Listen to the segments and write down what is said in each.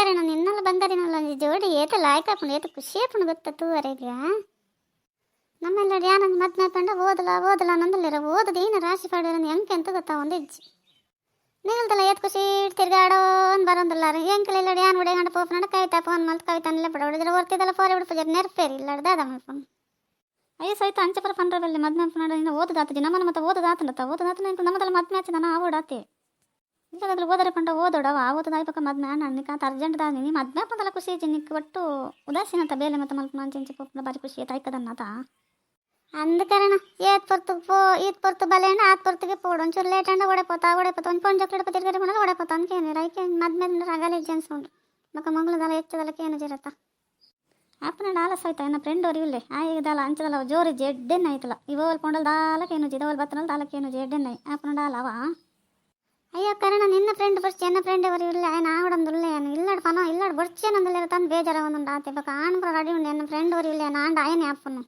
ಕಾರಣ ನಿನ್ನಲ್ಲ ಬಂಗಾರಿನಲ್ಲ ಜೋಡಿ ಏತ ಲಾಯ್ಕ್ ಹಾಕೊಂಡು ಏತ ಖುಷಿ ಹಾಕೊಂಡು ಗೊತ್ತತ್ತು ವರೆಗೆ ನಮ್ಮೆಲ್ಲ ಯಾನಂದು ಮದ್ಮೆ ಪಂಡ ಓದಲ ನಂದಲ್ಲಿರ ಓದದ ಏನು ರಾಶಿ ಪಾಡಿರ ಹೆಂಗೆ ಅಂತ ಗೊತ್ತಾ ಒಂದು ಇಜ್ಜಿ ನಿಲ್ದಲ್ಲ ಏತ್ ಖುಷಿ ತಿರ್ಗಾಡೋ ಅಂತ ಬರೋದಿಲ್ಲ ಹೆಂಗೆ ಇಲ್ಲ ಯಾನ್ ಹೊಡೆ ಗಂಡ ಪೋಪ್ ನಡ ಕವಿತಾ ಫೋನ್ ಮಲ್ತು ಕವಿತಾನೆಲ್ಲ ಬಿಡ ಹೊಡೆದ್ರೆ ಓದ್ತಿದ್ದಲ್ಲ ಫೋರ್ ಬಿಡ್ಪಜರ್ ನೆರ್ಪೇರಿ ಇಲ್ಲ ದಾದ ಮಲ್ಪನ್ ಅಯ್ಯೋ ಸಹಿತ ಅಂಚಪರ ಪಂಡ್ರಬಲ್ಲಿ ಮದ್ಮೆ ಪಂಡ ಓದದಾತಜಿ ನಮ್ಮನ್ನ ಮತ್ತೆ ಓದದಾತನ ಅಂತ ನಮ್ಮದಲ್ಲ ಮದ್ಮೆ ಹಚ್ಚ ನಾನು ಓಡಾತೆ ಇಲ್ಲದಾಗಲಿ ಓದರ ಪಂಡ ಓದೋಡವ ಓದದಾಯ್ಪಕ್ಕ ಮದ್ಮೆ ನಿಕ್ಕ ಅರ್ಜೆಂಟ್ ದಾದ ನೀ ಮದ್ಮೆ ಪಂದಲ್ಲ ಖುಷಿ ಇಜ್ಜಿ ನಿಕ್ಕ ಒಟ್ಟು ಉದಾಸೀನ ಅಂತ ಬೇಲೆ ಮತ್ತೆ ಮಲ್ಪ ಅಂಚಿ ಪೋಪ್ನ ಬಾರಿ ಖುಷಿ ಆಯ್ತದನ್ನತ అందుకరణ ఈత్ పొర్తు బలేండ ఆత్ పొర్తుకి పోడు ಒಂಚೂರು ಲೇಟ್ ಅಂಡ ಓಡೈಪೋತಾ ಒಂದು ಪೊಂಜ ಚೊಕ್ಕಡ ತಿರ್ಗಡೆ ಕೂಡ ಓಡೈಪೋತಾ ಅಂಕೇನು ರೈಕೆ ಮದ್ಮೇಲೆ ರಗಲೆ ಜನ್ಸ್ಕೊಂಡು ಮಕ್ಕ ಮಗಳದಲ್ಲ ಹೆಚ್ಚದಲ್ಲಕ್ಕೆ ಏನು ಜಿರತ್ತ ಅಪ್ಪನ ಆಲಸ್ ಆಯ್ತಾ ನನ್ನ ಫ್ರೆಂಡ್ ಅವ್ರು ಇಲ್ಲೇ ಆಯ್ದಲ್ಲ ಅಂಚದಲ್ಲ ಜೋರು ಜೆಡ್ಡೆನ್ ಆಯ್ತಲ್ಲ ಇವಲ್ ಕೊಂಡಲ್ ದಾಲಕ್ಕೇನು ಜಿದವಲ್ ಬತ್ತನಲ್ಲ ದಾಲಕ್ಕೇನು ಜೆಡ್ಡೆನ್ ಆಯ್ ಅಪ್ಪನ ಡಾಲವ ಅಯ್ಯೋ ಕರಣ ನಿನ್ನ ಫ್ರೆಂಡ್ ಬರ್ಚಿ ಎನ್ನ ಫ್ರೆಂಡ್ ಅವರು ಇಲ್ಲ ಏನು ಆವಡಂದುಲ್ಲ ಏನು ಇಲ್ಲಡ್ ಪನೋ ಇಲ್ಲಡ್ ಬರ್ಚೇನಂದಲ್ಲ ತಂದು ಬೇಜಾರ ಒಂದೊಂದು ಆತೆ ಬಕ್ಕ ಆಣ್ಪುರ ರೆಡಿ ಉಂಡು ಎನ್ನ ಫ್ರೆಂಡ್ ಅವರು ಇಲ್ಲ ಆಂಡ ಆಯನೇ ಅಪ್ಪನು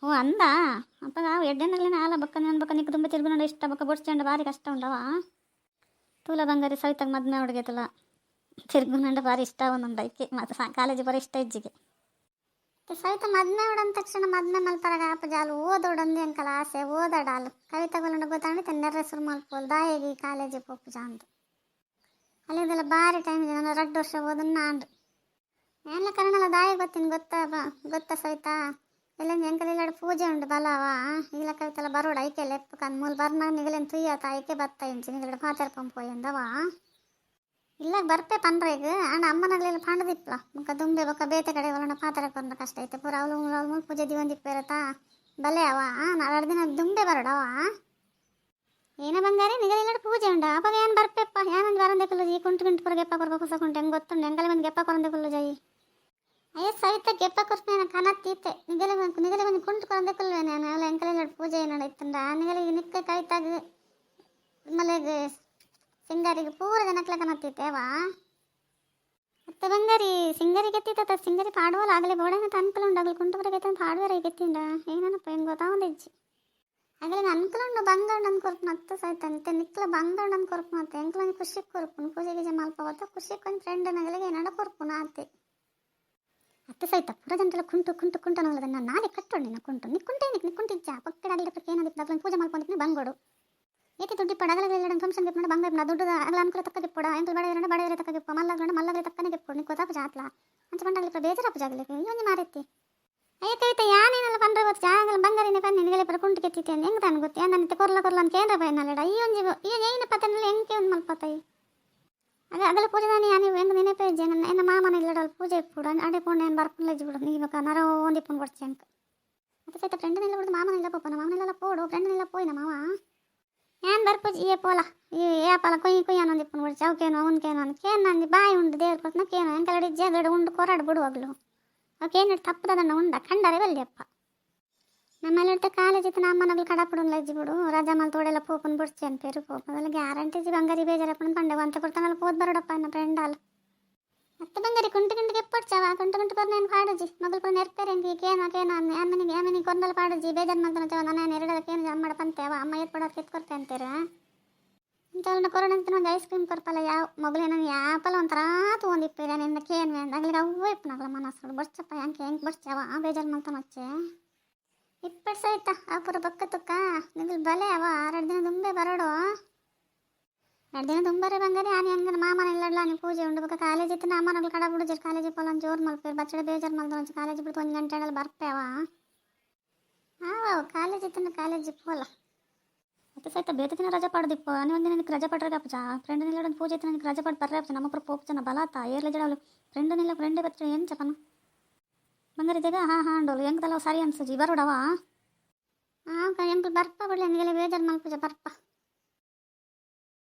ಓ ಅಂದ ಅಪ್ಪಗ ಎಡ್ಡೆನಾಗಲಿನ ಆಲ ಬಕ್ಕ ನನ್ನ ಬಕ್ಕ ನಿಕ್ಕ ತುಂಬ ತಿರುಗಿ ನೋಡಿ ಇಷ್ಟ ಬಕ್ಕ ಬಡ್ಸ್ಕೊಂಡು ಭಾರಿ ಕಷ್ಟ ಉಂಡವ ತೂಲ ಬಂಗಾರಿ ಸವಿತಾಗ ಮದ್ಮೆ ಹುಡುಗೈತಲ್ಲ ತಿರುಗುನಂಡ ಭಾರಿ ಇಷ್ಟ ಒಂದೊಂದು ಐಕೆ ಮತ್ತು ಕಾಲೇಜ್ ಬರೋ ಇಷ್ಟ ಇಜ್ಜಿಗೆ ಸವಿತ ಮದ್ಮೆ ಹೊಡಂದ ತಕ್ಷಣ ಮದ್ಮೆ ಮಲ್ಪರಾಗ ಅಪ್ಪ ಜಾಲು ಓದೋಡಂದು ಅಂಕಲ ಆಸೆ ಓದಾಡಾಲು ಕವಿತಾಗೊಲ್ಲ ಗೊತ್ತಾಂಡಿ ತನ್ನ ನೆರ್ರೆಸರು ಮಲ್ಪೋಲ್ ದಾಯಿಗೆ ಕಾಲೇಜಿಗೆ ಪೋಪು ಜಾಂದು ಅಲ್ಲಿದೆಲ್ಲ ಭಾರಿ ಟೈಮ್ ಇದೆ ನಾನು 2 ವರ್ಷ ಓದನ್ನ ಆಂಡು ಎಲ್ಲ ಕನ್ನಡಲ್ಲ ದಾಯಿಗೆ ಗೊತ್ತೀನಿ ಗೊತ್ತಾ ಸವಿತಾ ಎಲ್ಲ ಎಂಕಲಿಲ್ಲಾಡು ಪೂಜೆ ಉಂಡು ಬಲವ ಇಲ್ಲ ಕವಿತಲ್ಲ ಬರೋಡು ಐಕೆ ಲೆಪ್ಪ ಕಂದು ಮೂಲ ಬರ್ನ ನಿಗಲೇನು ತುಯ್ಯತ ಐಕೆ ಬತ್ತ ಇಂಚು ನಿಗಲಡು ಪಾತರ ಪಂಪೋಯ್ ಅಂದವ ಇಲ್ಲ ಬರ್ಪೆ ಪಂಡ್ರೆಗ್ ಆಂಡ ಅಮ್ಮನಾಗಲಿಲ್ಲ ಪಂಡದಿಪ್ಲ ಮುಖ ದುಂಬೆ ಬೊಕ್ಕ ಬೇತೆ ಕಡೆ ಒಲನ ಪಾತರ ಪಂಡ ಕಷ್ಟ ಐತೆ ಪೂರ ಅವಳು ಪೂಜೆ ದಿವಂದಿಪ್ಪೇರತ ಬಲೆ ಅವ 2 ದಿನ ದುಂಬೆ ಬರೋಡವ ಏನ ಬಂಗಾರಿ ನಿಗಲಿಲ್ಲಾಡು ಪೂಜೆ ಉಂಡ ಅವಾಗ ಏನು ಬರ್ಪೆಪ್ಪ ಏನಂದು ಬರಂದೆ ಕುಲ್ಲು ಜಿ ಕುಂಟು ಪುರ ಗೆಪ್ಪ ಕೊರ್ಬೇಕು ಹೊಸ ಕುಂಟು ಹೆಂಗೆ ಗೊತ್ತುಂಡು ಹೆಂಗಲೆ ಮಂದಿ ಗೆಪ್ಪ ಕೊರಂದೆ ಕುಲ್ಲು ಜೈ ಅಯ್ಯ ಸವಿತ ಗೆಪ್ಪ ಕೊರ್ಪೇನ ಕನತ್ತೀತೆ ನಿಗಲೆ ಮಂದಿ ಕುಂಟು ಕೊರಂದೆ ಕುಲ್ವೆ ನಾನು ಅವಳು ಎಂಕಲಿಲ್ಲಾಡು ಪೂಜೆ ನಡೀತಂಡ ನಿಗಲಿಗೆ ನಿಕ್ಕ ಕವಿತಾಗ ಮಲೆಗೆ ಸಿಂಗಾರಿಗೆ ಪೂರ ಜನಕ್ಲ ಕನತ್ತೀತೇವಾ ಮತ್ತೆ ಬಂಗಾರಿ ಸಿಂಗರಿಗೆ ಎತ್ತಿತ್ತ ಸಿಂಗರಿ ಪಾಡುವಲ್ಲ ಆಗಲೇ ಬೋಡನ ಅನ್ಕಲ ಉಂಡು ಆಗಲಿ ಕುಂಟುಪುರ ಗೆತ್ತ ಪಾಡುವರ ಗೆತ್ತಿಂಡ ಏನಪ್ಪ ಹೆಂಗೆ ಗೊತ್ತಾ ಒಂದು ಇಜ್ಜಿ ಆಗಲೇ ಅನ್ಕಲ ಉಂಡು ಬಂದೋಂಡು ಕೊರ್ಪು ಮತ್ತೆ ಸಹಿತ ನಿಕ್ಲ ಬಂದೋಂಡು ಕೊರ್ಪು ಮತ್ತೆ ಎಂಕ್ಲ ಖುಷಿ ಕೊರ್ಪುನು ಪೂಜೆ ಗೀಜೆ ಮಲ್ಪವತ್ತ ಖುಷಿ ಕೊಂದು ಫ್ರೆಂಡ್ ನಗಲಿಗೆ ನಡ ಕೊರ್ಪುನ ಅತ್ತೆ ಅತ್ತೆ ಸಹಿತ ಪುರ ಜನರೆಲ್ಲ ಕುಂಟು ಅನ್ನೋದು ನಾನು ನಾಳೆ ಕಟ್ಟೋಣ ನಿನ್ನ ಕುಂಟು ನಿಕ್ಕುಂಟಿಜ್ಜ ಪಕ್ಕಡ ಅಡಿಗೆ ಏನಂದಿತ್ತು ಪೂಜೆ ಮಾಡ್ಕೊಂಡಿದ್ದೀನಿ ಬಂಗೋಡು ಏಕೆ ದುಡ್ಡು ಇಪ್ಪಡ ಅಗಲಗಳೆಲ್ಲ ಫಂಕ್ಷನ್ ಗಿಪ್ಪ ಬಂಗ ದುಡ್ಡು ಅಗಲ ಅನುಕೂಲ ತಕ್ಕ ಗಿಪ್ಪಡ ಎಂಟು ಬಡವರ ತಕ್ಕ ಗಿಪ್ಪ ಮಲ್ಲಗಡೆ ತಕ್ಕನೆ ಗಿಪ್ಪಡು ನಿಕ್ಕು ಗೊತ್ತಾಪ ಜಾತ್ಲ ಅಂಚ ಬಂಡಾಗಲಿಪ್ಪ ಬೇಜಾರಪ್ಪ ಜಾಗಲಿಕ್ಕೆ ಇವೊಂದು ಮಾರೈತಿ ಅಯ್ಯ ಕವಿತ ಯಾನೇನಲ್ಲ ಪಂಡ್ರೆ ಗೊತ್ತು ಜಾಗಲ ಬಂಗಾರಿನ ಬನ್ನಿ ನಿಗಲೆ ಪರ ಕುಂಟು ಕೆತ್ತಿತ್ತೆ ಹೆಂಗೆ ತಾನು ಗೊತ್ತು ಏನಂತೆ ಕೊರ್ಲ ಅಂತ ಕೇಂದ್ರ ಬಯನಲ್ಲಡ ಈ ಏನು ಪತ್ತನಲ್ಲಿ ಹೆಂಗೆ ಒಂದು ಮಲ್ಪತ್ತಾಯಿ ಅಗಲ ಪೂಜೆ ನಾನು ನೀವು ಹೆಂಗೆ ನೆನಪೇ ಇಜ್ಜೆ ನನ್ನ ಮಾಮನ ಇಲ್ಲಡಲ್ಲ ಪೂಜೆ ಇಪ್ಪುಡು ಅಡೆ ಪುಣ್ಯ ಏನು ಬರ್ಕೊಂಡು ಇಜ್ಜಿ ಬಿಡು ನೀವು ನರ ಒಂದು ಇಪ್ಪನ್ನು ಕೊಡ್ಚಿ ಅಂಕ ಮತ್ತೆ ಸಹಿತ ಫ್ರೆಂಡ್ನೆಲ್ಲ ಬಿಡು ಮಾಮನೆಲ್ಲ ಪೋಪನ ಮಾಮನೆಲ್ಲ ಪೋಡು ಫ್ರೆಂಡ್ನೆಲ್ಲ ಪೋಯ್ನ ಮಾವ ಏನು ಬರ್ಪೂಜಿ ಏ ಪೋಲ ಏಪಲ್ಲ ಕೊಯ್ಯ ಅನ್ನೊಂದು ಇಪ್ಪನ್ನು ಬಿಡ್ಚಿ ಅವಕ್ಕೇನು ಅವನ್ಕೇನು ಅಂದ್ಕೇನು ನಂದು ಬಾಯಿ ಉಂಡು ದೇವ್ರ ಕೊಡ್ತನ ಕೇನು ಎಂಕಲಡಿ ಜಗಡು ಉಂಡು ಕೊರಾಡು ಬಿಡುವಾಗ್ಲು ಅವಕ್ಕೇನು ತಪ್ಪದನ್ನ ಉಂಡ ಕಂಡರೆ ಬಲ್ಲಿಯಪ್ಪ ನಮ್ಮಲ್ಲಿ ಕಾಲೇಜ್ ಇತ್ತು ಅಮ್ಮನಗಳು ಕಡಪುಡು ಅಜ್ಜಿ ಬಿಡು ರಜಾ ಮಲ್ ತೋಡೆಲ್ಲ ಪೋಪನ್ ಬಿಡ್ಚಿ ಅಂತ ಪೇರು ಪೋಪ ಅದ್ರಲ್ಲಿ ಗ್ಯಾರಂಟಿ ಬಂಗಾರಿ ಬೇಜಾರಪ್ಪನ ಪಂಡೆ ಅಂತ ಕೊಡ್ತಾನಲ್ಲ ಪೋದ್ ಬರೋಡಪ್ಪ ನನ್ನ ಫ್ರೆಂಡ್ ಅಲ್ಲ ಮತ್ತೆ ಬಂಗಾರಿ ಕುಂಟು ಎಪ್ಪಡ್ಚವ ಕುಂಟು ಬರ್ನೇನು ಪಾಡಜಿ ಮಗಳು ಪುರ ನೆರ್ಪೇರೆಂಗಿ ಕೇನೋ ಆಮೇನಿಗೆ ಕೊಂದಲ್ಲ ಪಾಡಜಿ ಬೇಜಾರು ಮಾಡ್ತಾನವ ನಾನು 2 ಅಮ್ಮ ಪಂತೇವ ಅಮ್ಮ ಏರ್ಪಡೋಕೆ ಎತ್ಕೊಡ್ತೆ ಅಂತೀರ ಇಂಥವ್ರನ್ನ ಕೊರೋನಾ ಅಂತ ಒಂದು ಐಸ್ ಕ್ರೀಮ್ ಕೊರ್ಪಲ್ಲ ಯಾವ ಮಗಳು ನಾನು ಯಾಪಲ್ಲ ಒಂಥರ ತೊಗೊಂಡಿಪ್ಪಿರ ನಿಂದ ಕೇನು ಆಗ್ಲಿಕ್ಕೆ ಅವೂ ಇಪ್ಪನಾಗಲ್ಲ ಮನಸ್ಸು ಬರ್ಚಪ್ಪ ಹೆಂಗೆ ಬರ್ಚವ ಬೇಜಾರು ಮಾಡ್ತಾನ ಹಚ್ಚೆ ಇಪ್ಪತ್ತು ಸಹಿತ ಆ ಪುರ ಬಕ್ಕ ತುಕ್ಕ ನಿಗಲ್ ಬಲೆ ಅವ 2 ದಿನ ದುಂಬೆ ಬರೋಡು 2 ದಿನ ದುಂಬರೆ ಬಂಗಾರಿ ಆನೆ ಹಂಗೆ ಮಾಮನ ಇಲ್ಲಡ್ಲ ನೀವು ಪೂಜೆ ಉಂಡು ಬಕ್ಕ ಕಾಲೇಜ್ ಇತ್ತು ಅಮ್ಮನಗಳು ಕಡ ಬಿಡು ಕಾಲೇಜ್ ಪೋಲ ಜೋರು ಮಲ್ಪೇರು ಬಚ್ಚಡೆ ಬೇಜಾರು ಮಾಡ್ದು ಕಾಲೇಜ್ ಬಿಟ್ಟು 1 ಗಂಟೆಗಳಲ್ಲಿ ಬರ್ಪೇವ ಕಾಲೇಜ್ ಇತ್ತು ಕಾಲೇಜ್ ಪೋಲ ಮತ್ತೆ ಸಹಿತ ಬೇರೆ ದಿನ ರಜಾ ಪಾಡ್ದಿಪ್ಪ ನೀವು ಒಂದು ದಿನಕ್ಕೆ ರಜಾ ಪಡ್ರಪ್ಪ ಫ್ರೆಂಡ್ ನಿಲ್ಲ ಪೂಜೆ ಇತ್ತು ನನಗೆ ರಜಾ ಪಡ್ ಬರ್ರಪ್ಪ ನಮ್ಮಪ್ಪ ಪೋಪ್ ಜನ ಬಲಾತ ಏರ್ಲ ಜಡವಳು ಫ್ರೆಂಡೇ ಬಚ್ಚ ಏನು ಚಪನ ಬಂಗಾರ ಇದೆಗ ಹಾಂ ಅಂಡೋಲು ಹೆಂಗದಲ್ಲ ಸರಿ ಅನ್ಸುಜಿ ಬರೋಡವ ಎಂಪ್ಲು ಬರ್ಪ ಬಿಡ್ಲಿ ನನಗೆಲ್ಲ ಬೇಜಾರು ಮಲ್ಪೂಜ ಬರ್ಪ